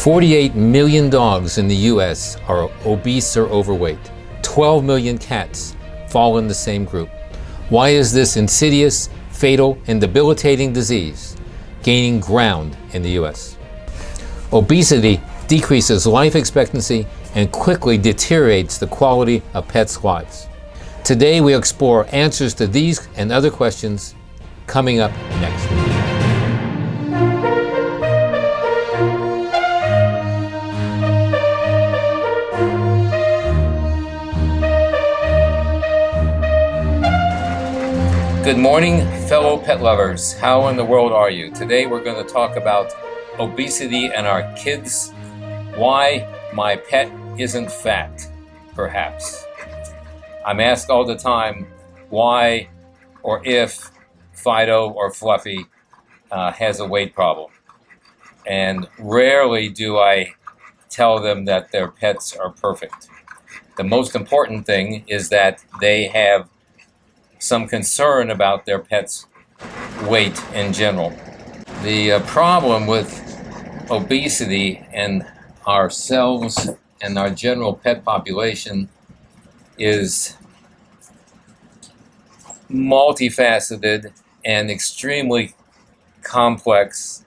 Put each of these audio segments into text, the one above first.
48 million dogs in the US are obese or overweight. 12 million cats fall in the same group. Why is this insidious, fatal, and debilitating disease gaining ground in the US? Obesity decreases life expectancy and quickly deteriorates the quality of pets' lives. Today we explore answers to these and other questions coming up next. Good morning, fellow pet lovers. How in the world are you? Today we're going to talk about obesity and our kids. Why my pet isn't fat, perhaps. I'm asked all the time why or if Fido or Fluffy has a weight problem. And rarely do I tell them that their pets are perfect. The most important thing is that they have some concern about their pet's weight in general. The problem with obesity and ourselves and our general pet population is multifaceted and extremely complex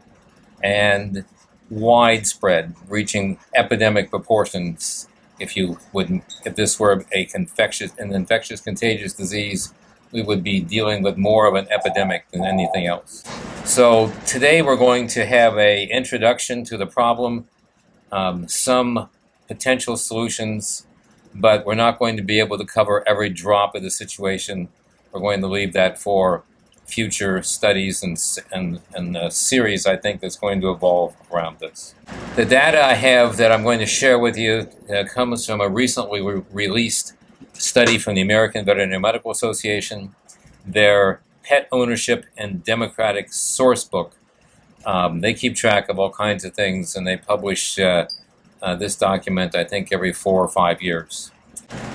and widespread, reaching epidemic proportions. If this were an infectious contagious disease, we would be dealing with more of an epidemic than anything else. So today we're going to have an introduction to the problem, some potential solutions, but we're not going to be able to cover every drop of the situation. We're going to leave that for future studies and a series, I think, that's going to evolve around this. The data I have that I'm going to share with you comes from a recently released study from the American Veterinary Medical Association, their Pet Ownership and Democratic Source Book. They keep track of all kinds of things, and they publish this document, I think, every 4 or 5 years.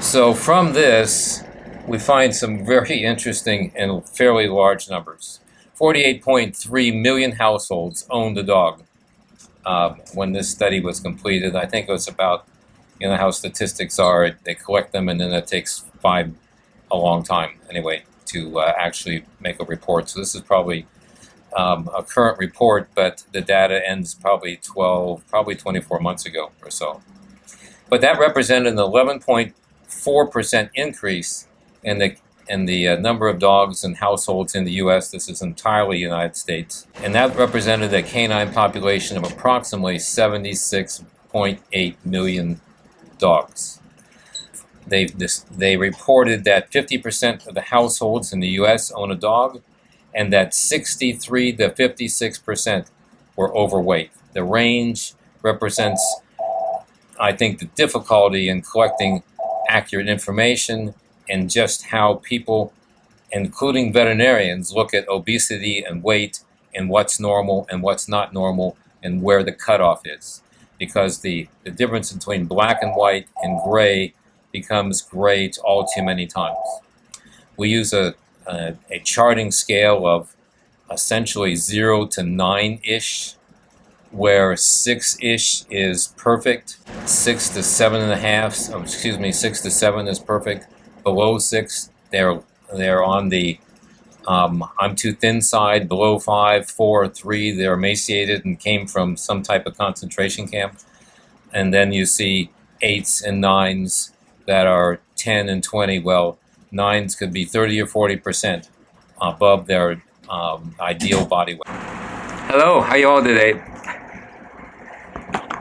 So from this, we find some very interesting and fairly large numbers. 48.3 million households owned a dog when this study was completed. I think it was about, you know how statistics are, they collect them and then it takes a long time anyway to actually make a report. So this is probably a current report, but the data ends probably 24 months ago or so. But that represented an 11.4% increase in the number of dogs and households in the U.S. This is entirely United States. And that represented a canine population of approximately 76.8 million dogs. They reported that 50% of the households in the U.S. own a dog, and that 63 to 56% were overweight. The range represents, I think, the difficulty in collecting accurate information and just how people, including veterinarians, look at obesity and weight and what's normal and what's not normal and where the cutoff is. Because the difference between black and white and gray becomes gray all too many times. We use a charting scale of essentially 0 to 9-ish, where 6-ish is perfect, 6 to 7.5, 6 to 7 is perfect. Below 6, they're on the I'm too thin side. Below 5, 4, 3, they're emaciated and came from some type of concentration camp. And then you see 8s and 9s that are 10 and 20. Well, 9s could be 30 or 40% above their ideal body weight. Hello, how you all today?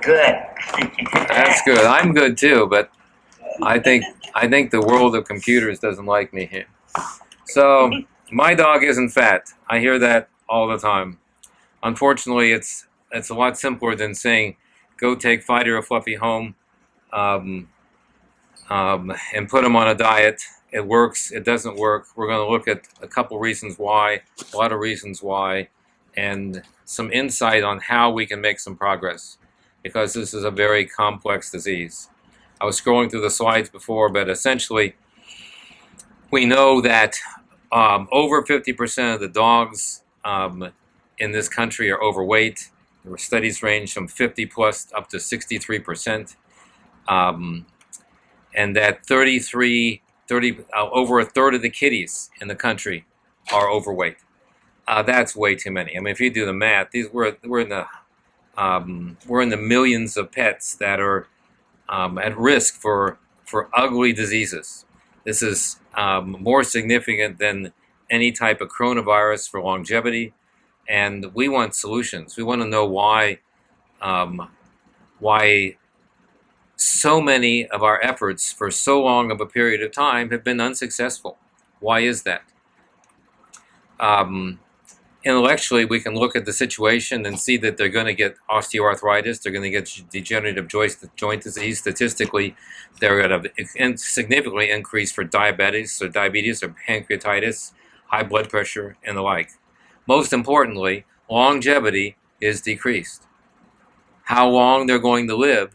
Good. That's good. I'm good too, but I think the world of computers doesn't like me here. So my dog isn't fat. I hear that all the time. Unfortunately, it's a lot simpler than saying, go take Fido or Fluffy home and put them on a diet. It works, it doesn't work. We're going to look at a couple reasons why, a lot of reasons why, and some insight on how we can make some progress, because this is a very complex disease. I was scrolling through the slides before, but essentially we know that over 50% of the dogs in this country are overweight. studies range from 50 plus up to 63%. And that over a third of the kitties in the country are overweight. That's way too many. I mean, if you do the math, we're in the millions of pets that are at risk for ugly diseases. This is more significant than any type of coronavirus for longevity, and we want solutions. We want to know why so many of our efforts for so long of a period of time have been unsuccessful. Why is that? Intellectually, we can look at the situation and see that they're going to get osteoarthritis, they're going to get degenerative joint disease. Statistically, they're going to significantly increase for diabetes or pancreatitis, high blood pressure, and the like. Most importantly, longevity is decreased. How long they're going to live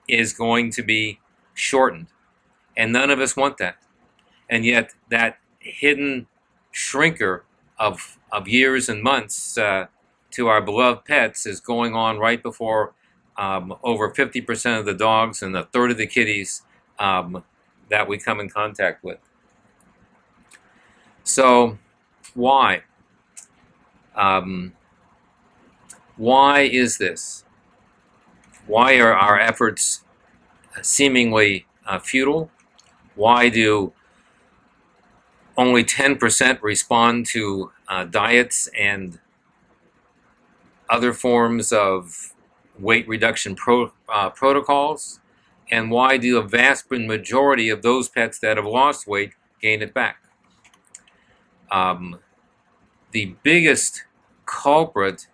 is going to be shortened, and none of us want that. And yet, that hidden shrinker of years and months to our beloved pets is going on right before over 50% of the dogs and a third of the kitties that we come in contact with. So, why? Why is this? Why are our efforts seemingly futile? Why do only 10% respond to diets and other forms of weight reduction protocols? And why do a vast majority of those pets that have lost weight gain it back? The biggest culprit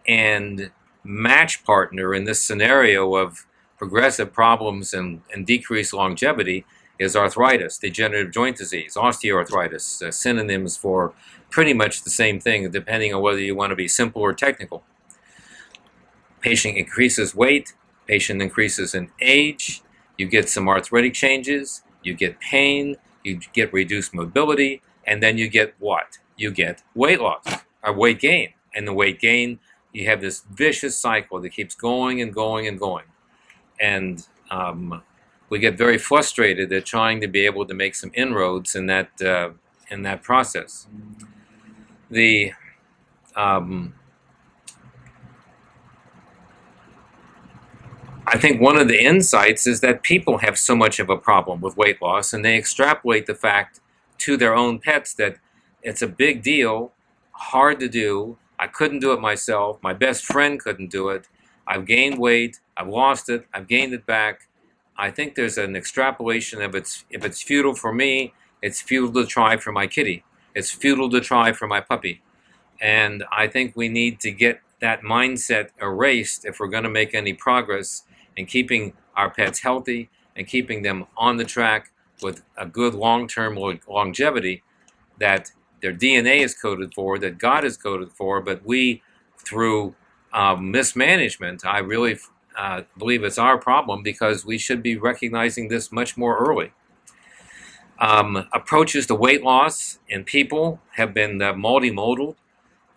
and match partner in this scenario of progressive problems and decreased longevity is arthritis, degenerative joint disease, osteoarthritis, synonyms for pretty much the same thing, depending on whether you want to be simple or technical. Patient increases weight, patient increases in age, you get some arthritic changes, you get pain, you get reduced mobility, and then you get what? You get weight loss, or weight gain. And the weight gain, you have this vicious cycle that keeps going and going and going. And we get very frustrated at trying to be able to make some inroads in that process. I think one of the insights is that people have so much of a problem with weight loss, and they extrapolate the fact to their own pets that it's a big deal, hard to do. I couldn't do it myself. My best friend couldn't do it. I've gained weight. I've lost it. I've gained it back. I think there's an extrapolation of if it's futile for me, it's futile to try for my kitty. It's futile to try for my puppy. And I think we need to get that mindset erased if we're going to make any progress in keeping our pets healthy and keeping them on the track with a good long-term longevity that their DNA is coded for, that God is coded for, but we, through mismanagement, I really believe it's our problem because we should be recognizing this much more early. Approaches to weight loss in people have been multimodal.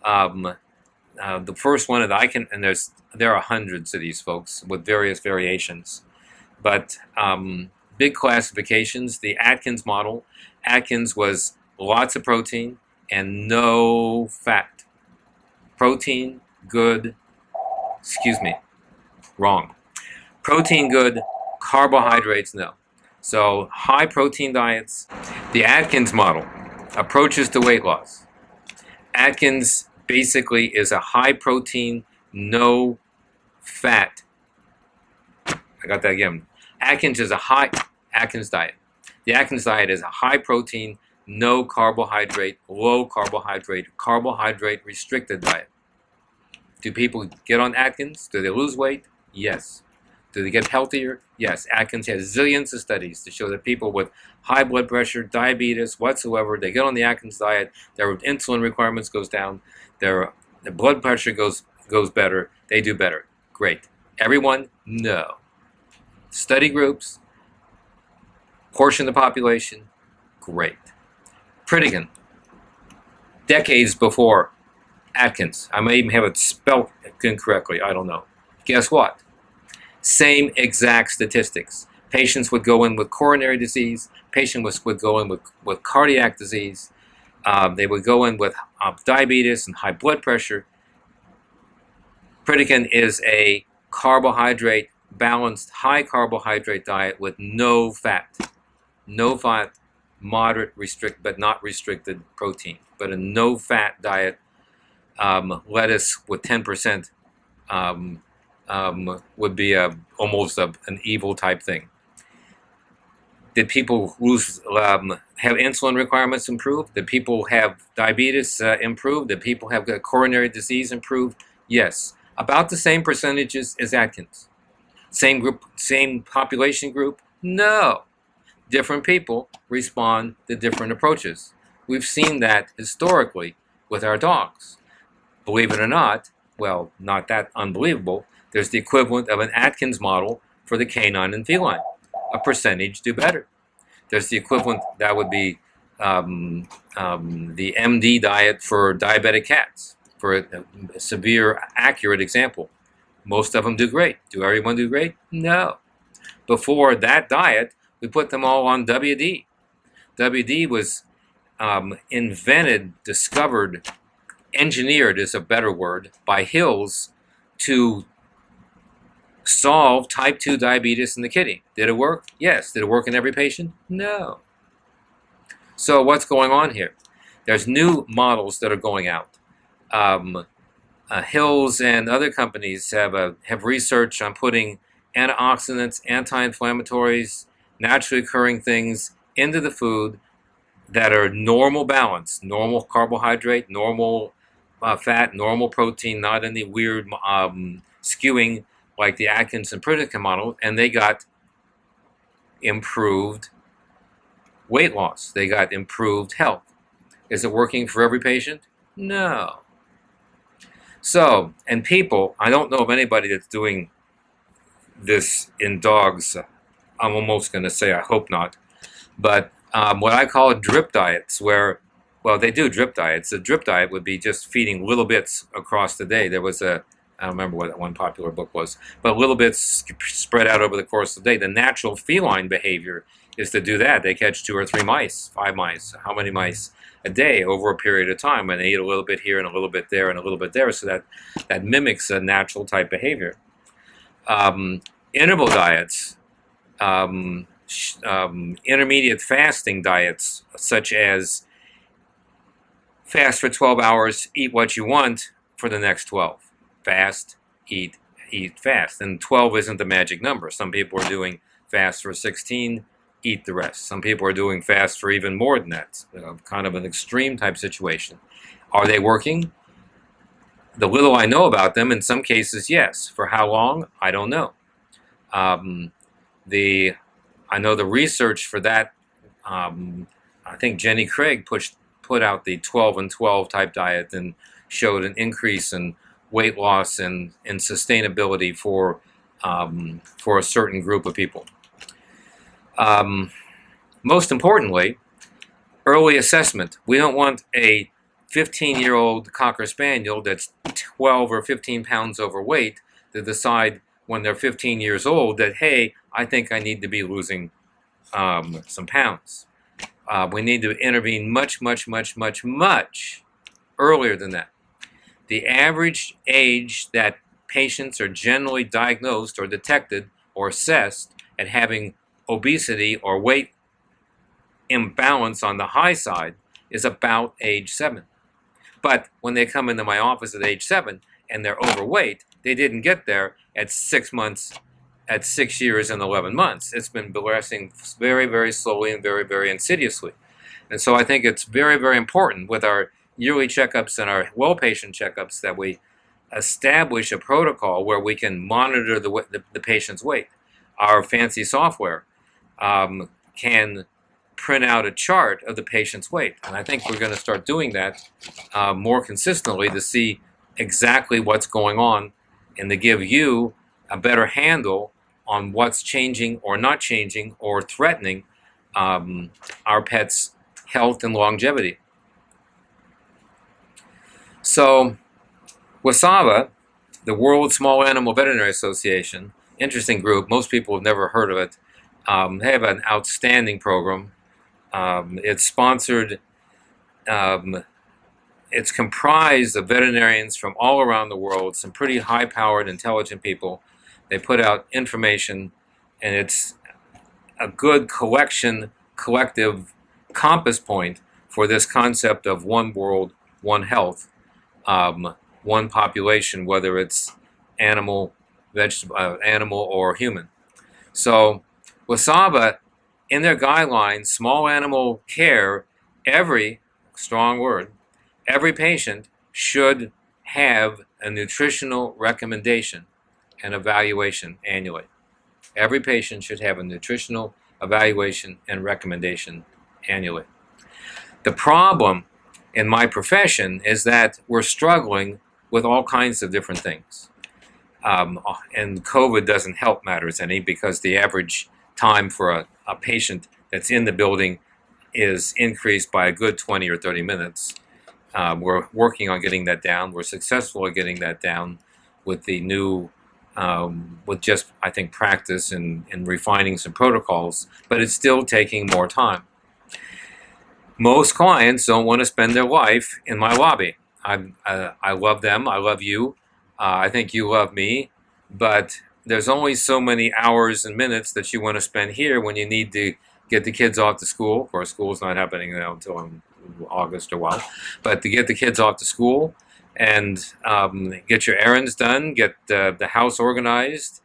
The first one that I can, and there are hundreds of these folks with various variations, but big classifications. The Atkins model. Atkins was lots of protein and no fat. Protein, good, wrong. Protein, good, carbohydrates, no. So high protein diets. The Atkins model, approaches to weight loss. Atkins basically is a high protein, no fat. I got that again. Atkins diet. The Atkins diet is a high protein, no carbohydrate, low carbohydrate, carbohydrate restricted diet. Do people get on Atkins? Do they lose weight? Yes. Do they get healthier? Yes. Atkins has zillions of studies to show that people with high blood pressure, diabetes, whatsoever, they get on the Atkins diet, their insulin requirements goes down, their blood pressure goes better, they do better. Great. Everyone? No. Study groups, portion of the population, great. Pritikin, decades before Atkins. I may even have it spelled incorrectly. I don't know. Guess what? Same exact statistics. Patients would go in with coronary disease. Patients would go in with cardiac disease. They would go in with diabetes and high blood pressure. Pritikin is a carbohydrate balanced, high carbohydrate diet with no fat, moderate but not restricted protein, but a no fat diet. Lettuce with 10% would be almost an evil type thing. Did people have insulin requirements improve? Did people have diabetes improve? Did people have coronary disease improve? Yes. About the same percentages as Atkins. Same group, same population group? No. Different people respond to different approaches. We've seen that historically with our dogs. Believe it or not, well, not that unbelievable, there's the equivalent of an Atkins model for the canine and feline. A percentage do better. There's the equivalent, that would be the MD diet for diabetic cats, for a severe, accurate example. Most of them do great. Do everyone do great? No. Before that diet, we put them all on WD. WD was invented, discovered, engineered is a better word, by Hills to solve type 2 diabetes in the kitty. Did it work? Yes. Did it work in every patient? No. So what's going on here? There's new models that are going out. Hills and other companies have research on putting antioxidants, anti-inflammatories, naturally occurring things into the food that are normal balance, normal carbohydrate, normal fat, normal protein, not any weird skewing like the Atkins and Pritikin model, and they got improved weight loss. They got improved health. Is it working for every patient? No. So, and people, I don't know of anybody that's doing this in dogs. I'm almost going to say I hope not. But what I call drip diets, where, well, they do drip diets. A drip diet would be just feeding little bits across the day. There was I don't remember what that one popular book was, but little bits spread out over the course of the day. The natural feline behavior is to do that. They catch 2 or 3 mice, 5 mice, how many mice a day over a period of time, and they eat a little bit here and a little bit there and a little bit there, so that mimics a natural type behavior. Interval diets, intermediate fasting diets, such as fast for 12 hours, eat what you want for the next 12. Fast, eat fast. And 12 isn't the magic number. Some people are doing fast for 16, eat the rest. Some people are doing fast for even more than that. Kind of an extreme type situation. Are they working? The little I know about them, in some cases, yes. For how long? I don't know. I know the research for that. I think Jenny Craig put out the 12 and 12 type diet and showed an increase in weight loss and sustainability for a certain group of people. Most importantly, early assessment. We don't want a 15-year-old Cocker Spaniel that's 12 or 15 pounds overweight to decide when they're 15 years old that, hey, I think I need to be losing some pounds. We need to intervene much, much, much, much, much earlier than that. The average age that patients are generally diagnosed or detected or assessed at having obesity or weight imbalance on the high side is about age 7. But when they come into my office at age 7 and they're overweight, they didn't get there at 6 months, at 6 years and 11 months. It's been progressing very, very slowly and very, very insidiously. And so I think it's very, very important with our yearly checkups and our well patient checkups that we establish a protocol where we can monitor the patient's weight. Our fancy software can print out a chart of the patient's weight. And I think we're going to start doing that more consistently to see exactly what's going on and to give you a better handle on what's changing or not changing or threatening our pets' health and longevity. So WSAVA, the World Small Animal Veterinary Association, interesting group. Most people have never heard of it. They have an outstanding program. It's sponsored. It's comprised of veterinarians from all around the world, some pretty high-powered, intelligent people. They put out information, and it's a good collective compass point for this concept of one world, one health, one population, whether it's animal, vegetable, animal or human. So WSAVA, in their guidelines, small animal care, every, strong word, every patient should have a nutritional recommendation and evaluation annually. Every patient should have a nutritional evaluation and recommendation annually. The problem in my profession is that we're struggling with all kinds of different things. And COVID doesn't help matters any, because the average time for a patient that's in the building is increased by a good 20 or 30 minutes. We're working on getting that down. We're successful at getting that down with the new, with just, I think, practice and refining some protocols, but it's still taking more time. Most clients don't want to spend their life in my lobby. I love them. I love you. I think you love me, but there's only so many hours and minutes that you want to spend here when you need to get the kids off to school. Of course, school's not happening now until August or while, but to get the kids off to school and get your errands done, get the house organized,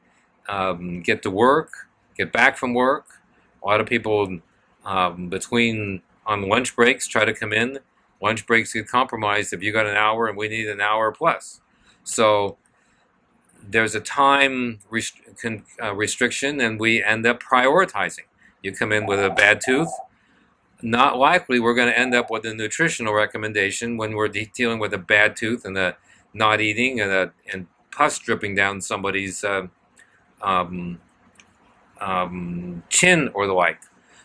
get to work, get back from work. A lot of people between on lunch breaks try to come in. Lunch breaks get compromised if you got an hour and we need an hour plus. So there's a time restriction, and we end up prioritizing. You come in with a bad tooth, not likely we're going to end up with a nutritional recommendation when we're dealing with a bad tooth and a not eating and pus dripping down somebody's chin or the like.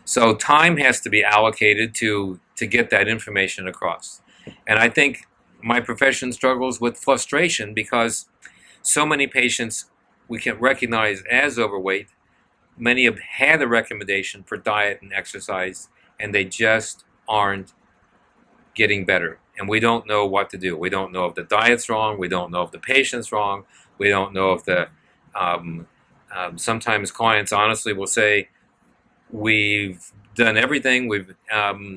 So time has to be allocated to get that information across. And I think my profession struggles with frustration because so many patients we can recognize as overweight. Many have had a recommendation for diet and exercise, and they just aren't getting better. And we don't know what to do. We don't know if the diet's wrong. We don't know if the patient's wrong. We don't know if the... sometimes clients honestly will say, we've done everything,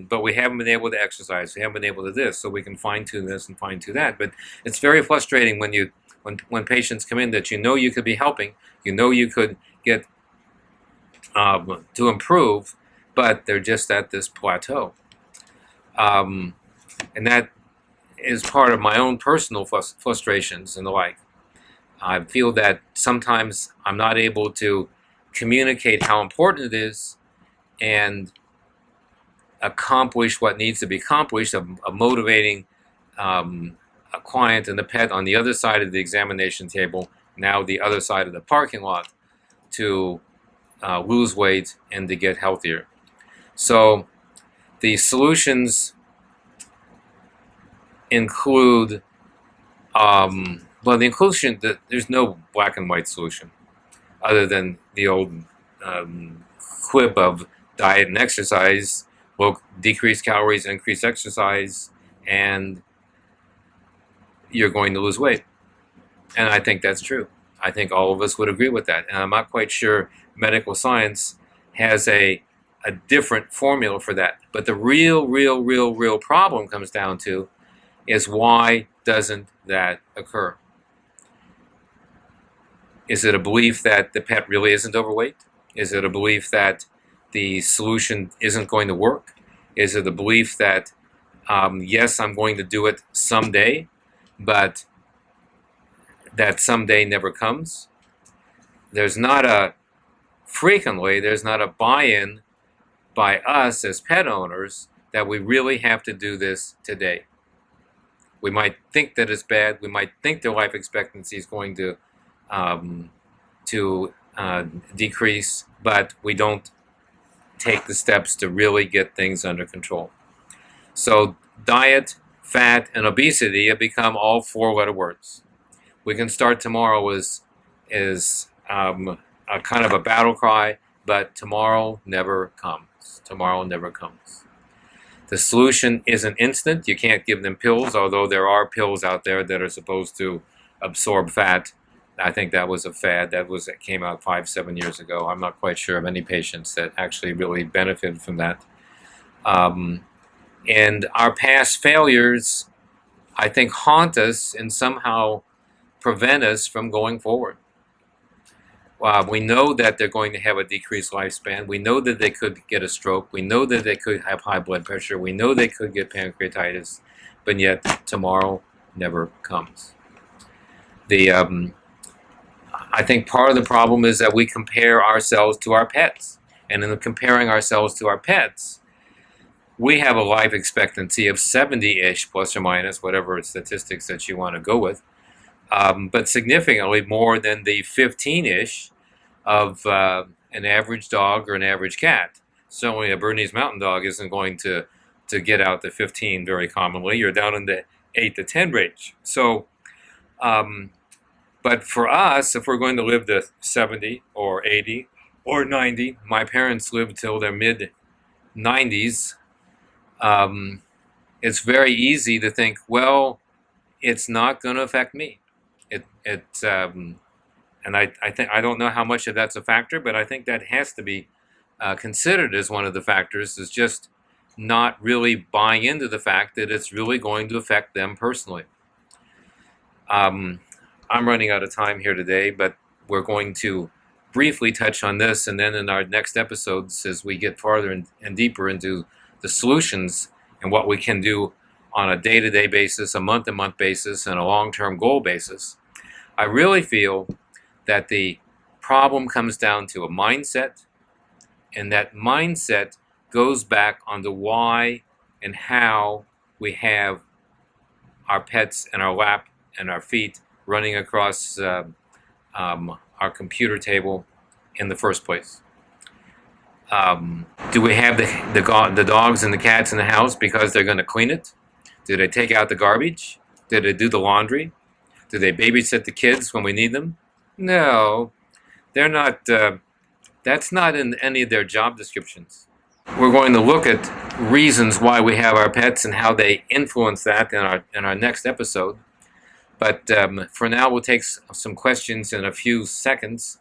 but we haven't been able to exercise. We haven't been able to this, so we can fine-tune this and fine-tune that. But it's very frustrating when patients come in that you know you could be helping, you know you could get to improve, but they're just at this plateau. And that is part of my own personal frustrations and the like. I feel that sometimes I'm not able to communicate how important it is and accomplish what needs to be accomplished of motivating a client and the pet on the other side of the examination table, now the other side of the parking lot, to lose weight and to get healthier. So the solutions include, well, the inclusion, there's no black and white solution other than the old quip of diet and exercise, well, decrease calories, increase exercise, and you're going to lose weight. And I think that's true. I think all of us would agree with that. And I'm not quite sure medical science has a different formula for that. But the real problem comes down to is, why doesn't that occur? Is it a belief that the pet really isn't overweight? Is it a belief that the solution isn't going to work? Is it a belief that, yes, I'm going to do it someday, but that someday never comes? There's not frequently there's not a buy-in by us as pet owners that we really have to do this today. We might think that it's bad. We might think their life expectancy is going to decrease, but we don't take the steps to really get things under control. So diet, fat, and obesity have become all four-letter words. We can start tomorrow is a kind of a battle cry, but tomorrow never comes. Tomorrow never comes. The solution isn't instant. You can't give them pills, although there are pills out there that are supposed to absorb fat. I think that was a fad. That came out 5-7 years ago. I'm not quite sure of any patients that actually really benefited from that. And our past failures, I think, haunt us and somehow prevent us from going forward. We know that they're going to have a decreased lifespan. We know that they could get a stroke. We know that they could have high blood pressure. We know they could get pancreatitis, but yet tomorrow never comes. I think part of the problem is that we compare ourselves to our pets. And in comparing ourselves to our pets, we have a life expectancy of 70-ish, plus or minus, whatever statistics that you want to go with, but significantly more than the 15-ish of an average dog or an average cat. Certainly a Bernese Mountain Dog isn't going to get out to 15 very commonly. You're down in the 8 to 10 range. So, but for us, if we're going to live to 70 or 80 or 90, my parents lived till their mid-90s, it's very easy to think, well, it's not going to affect me. And I don't know how much of that's a factor, but I think that has to be considered as one of the factors, is just not really buying into the fact that it's really going to affect them personally. I'm running out of time here today, but we're going to briefly touch on this, and then in our next episodes, as we get farther and deeper into the solutions and what we can do on a day-to-day basis, a month-to-month basis, and a long-term goal basis, I really feel that the problem comes down to a mindset, and that mindset goes back on the why and how we have our pets in our lap and our feet running across our computer table in the first place. Do we have the dogs and the cats in the house because they're going to clean it? Do they take out the garbage? Do they do the laundry? Do they babysit the kids when we need them? No, they're not. That's not in any of their job descriptions. We're going to look at reasons why we have our pets and how they influence that in our next episode. But for now, we'll take some questions in a few seconds.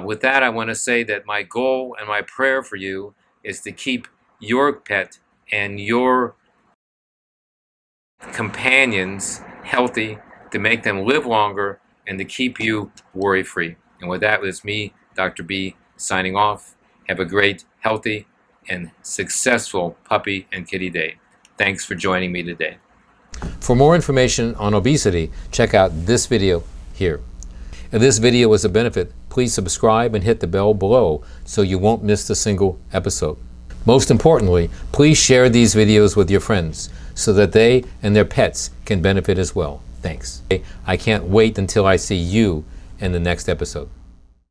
With that, I want to say that my goal and my prayer for you is to keep your pet and your companions healthy, to make them live longer, and to keep you worry-free. And with that, it's me, Dr. B, signing off. Have a great, healthy, and successful puppy and kitty day. Thanks for joining me today. For more information on obesity, check out this video here. If this video was a benefit, please subscribe and hit the bell below so you won't miss a single episode. Most importantly, please share these videos with your friends so that they and their pets can benefit as well. Thanks. I can't wait until I see you in the next episode.